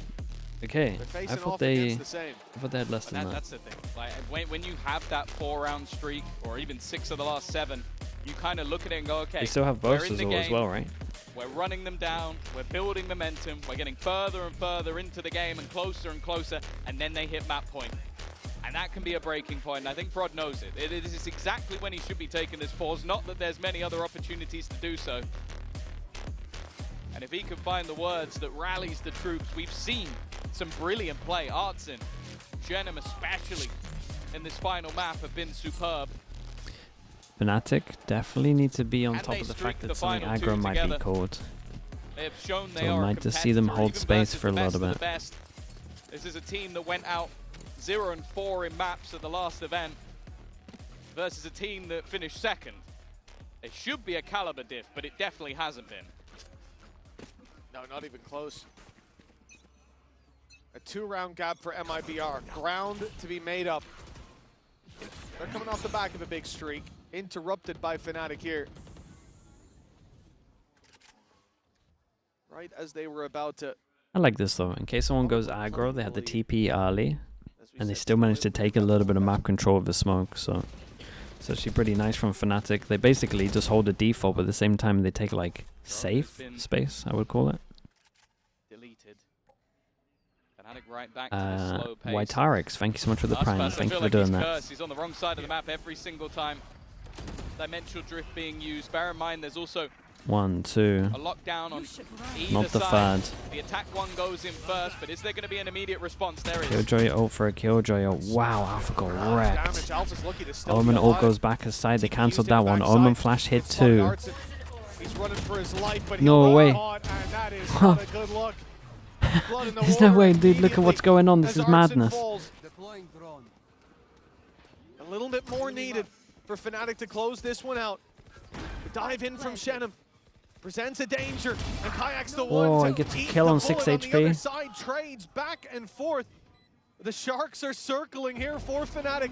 Okay, They're I facing thought off they against the same. had less than that. That's the thing. Like when you have that 4-round streak, or even 6 of the last 7, you kind of look at it and go, okay, They still have we're both in the game, as well, right? We're running them down, we're building momentum, we're getting further and further into the game and closer, and then they hit map point. And that can be a breaking point, and I think Prod knows it. It is exactly when he should be taking this pause, not that there's many other opportunities to do so. And if he can find the words that rallies the troops, we've seen some brilliant play. Artsin, Jenem especially, in this final map have been superb. Fnatic definitely need to be on And top of the fact that the something final aggro two might be together. called. They have shown they So are we a might just see them competitor, hold even space versus for a the little best of bit. the best. This is a team that went out 0-4 in maps at the last event versus a team that finished second. It should be a caliber diff, but it definitely hasn't been. No, not even close. A 2-round gap for MIBR. Ground to be made up. They're coming off the back of a big streak. Interrupted by Fnatic here. Right as they were about to... I like this though. In case someone goes aggro, they had the TP early, and they still managed to take a little bit of map control of the smoke. So it's actually pretty nice from Fnatic. They basically just hold a default, but at the same time they take like safe space, I would call it. Deleted. Fnatic right back to the slow pace. Whitarix, thank you so much for the prime. Thank you for doing that. He's on the wrong side of the map every single time. Dimensional drift being used. Bear in mind, there's also 1, 2. a lockdown on either Not the side. third. The attack one goes in first, but is there going to be an immediate response? There is. Killjoy ult for a Killjoy ult. Wow, Alpha got wrecked. Alpha's lucky to still Omen be ult alive. goes back aside. They cancelled that one. Backside. Omen flash hit It's spotted 2. Artsin. He's running for his life, but No he'll way. on, and that is not a good look. Blood in the There's no water way, dude. Look at what's going on. This as is Artsin madness. falls. A little bit more needed for Fnatic to close this one out. Dive in from Jenem. Presents a danger, and Kayak's the one Oh, to he gets a eat kill the on bullet 6 on the other HP. side, trades back and forth. The Sharks are circling here for Fnatic.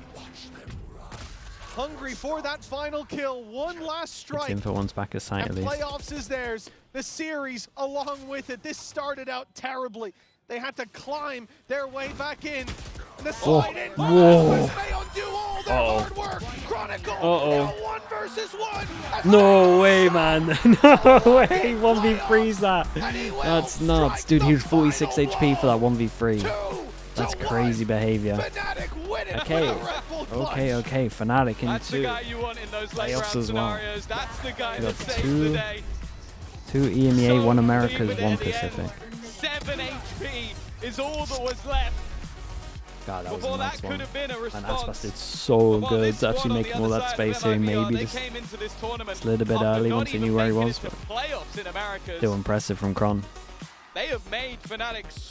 Hungry for that final kill. One last strike. Info one's back aside at And least. playoffs is theirs. The series along with it. This started out terribly. They had to climb their way back in. And the slide in. Whoa. They undo all their hard work. Chronicle. 1 versus 1. No way, man. No way. 1v3's that. That's nuts. Dude, he was 46 HP for that 1v3. That's crazy behavior. Okay. Okay. Fnatic That's the into guy you want in those late playoffs round as well. scenarios. That's the guy We that got saves the day. 2 EMEA, 1 So Americas, even 1 at the end, Pacific. 7 HP is all that was left. God, that was a Before nice that could one. have been a And response. Aspas did so But good this to actually squad on making the all other that side space of here. MIBR, Maybe they just came into this tournament slid a bit after early not once he even knew where he making was. it to playoffs in Americas. Still impressive from Kron. They have made Fnatic